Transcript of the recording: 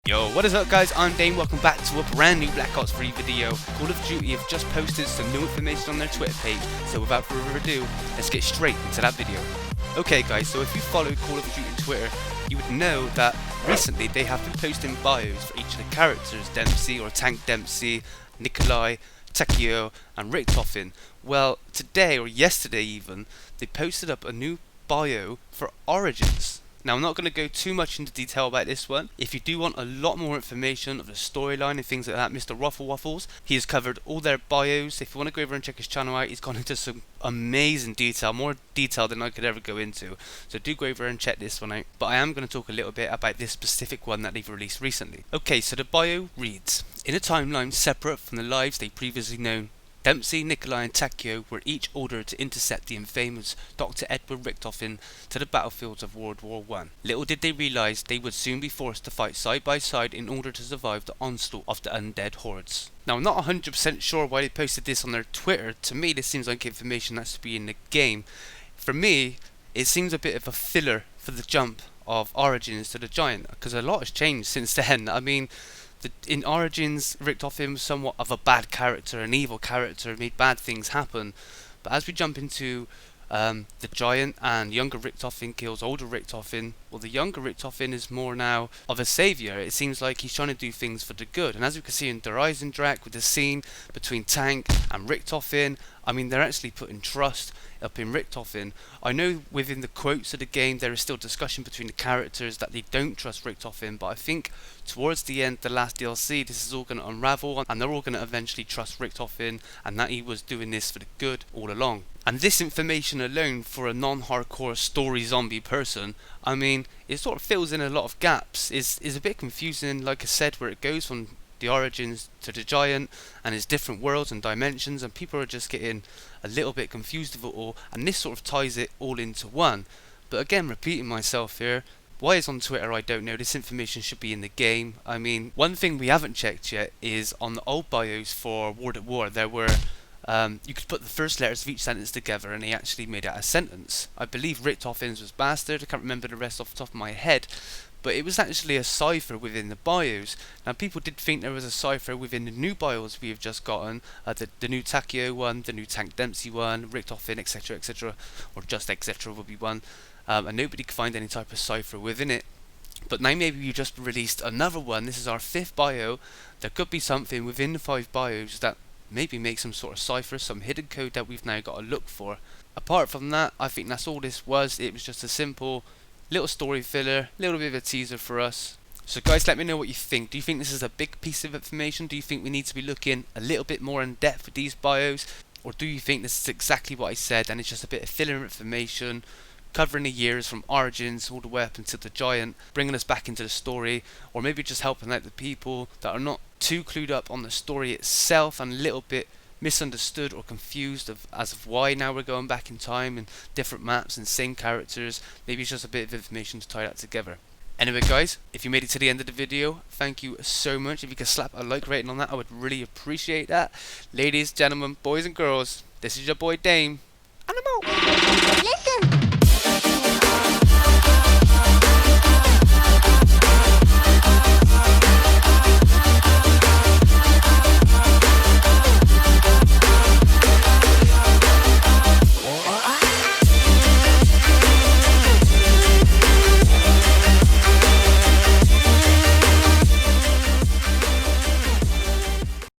Yo, what is up guys, I'm Dame, welcome back to a brand new Black Ops 3 video. Call of Duty have just posted some new information on their Twitter page, so without further ado, let's get straight into that video. Okay guys, so if you follow Call of Duty Twitter, you would know that recently they have been posting bios for each of the characters, Dempsey or Tank Dempsey, Nikolai, Takeo and Richtofen. Well, today or yesterday even, they posted up a new bio for Origins. Now I'm not going to go too much into detail about this one. If you do want a lot more information of the storyline and things like that, Mr. Ruffle Waffles, he has covered all their bios. If you want to go over and check his channel out, he's gone into some amazing detail, more detail than I could ever go into. So do go over and check this one out. But I am going to talk a little bit about this specific one that they've released recently. Okay, so the bio reads, in a timeline separate from the lives they previously known, Dempsey, Nikolai and Takeo were each ordered to intercept the infamous Dr. Edward Richtofen to the battlefields of World War I. Little did they realise they would soon be forced to fight side by side in order to survive the onslaught of the undead hordes. Now I'm not 100% sure why they posted this on their Twitter. To me this seems like information that's to be in the game. For me, it seems a bit of a filler for the jump of Origins to the Giant, because a lot has changed since then. I mean, in Origins, Richtofen was somewhat of a bad character, an evil character, made bad things happen. But as we jump into the Giant and younger Richtofen kills older Richtofen, well, the younger Richtofen is more now of a saviour. It seems like he's trying to do things for the good. And as we can see in Der Eisendrache, with the scene between Tank and Richtofen, I mean, they're actually putting trust up in Richtofen. I know within the quotes of the game there is still discussion between the characters that they don't trust Richtofen, but I think towards the end, the last DLC, this is all going to unravel and they're all going to eventually trust Richtofen and that he was doing this for the good all along. And this information alone, for a non-hardcore story zombie person, I mean, it sort of fills in a lot of gaps. Is a bit confusing, like I said, where it goes from the Origins to the Giant and his different worlds and dimensions, and people are just getting a little bit confused of it all, and this sort of ties it all into one. But again, repeating myself here, why it's on Twitter I don't know. This information should be in the game. I mean, one thing we haven't checked yet is on the old bios for World at War, there were you could put the first letters of each sentence together and they actually made out a sentence. I believe Richtofen's was Bastard, I can't remember the rest off the top of my head, but it was actually a cipher within the bios. Now people did think there was a cipher within the new bios we have just gotten, the new Takeo one, the new Tank Dempsey one, Richtofen, etc, etc, or just etc will be one, and nobody could find any type of cipher within it. But now maybe we just released another one. This is our 5th bio. There could be something within the 5 bios that maybe make some sort of cipher, some hidden code that we've now got to look for. Apart from that, I think that's all this was. It was just a simple little story filler, little bit of a teaser for us. So guys, let me know what you think. Do you think this is a big piece of information? Do you think we need to be looking a little bit more in depth with these bios? Or do you think this is exactly what I said and it's just a bit of filler information, covering the years from Origins all the way up until the Giant, bringing us back into the story, or maybe just helping out the people that are not too clued up on the story itself and a little bit misunderstood or confused as of why now we're going back in time and different maps and same characters. Maybe it's just a bit of information to tie that together. Anyway guys, if you made it to the end of the video, thank you so much. If you could slap a like rating on that, I would really appreciate that. Ladies, gentlemen, boys and girls, this is your boy Dame, and I'm out. Listen.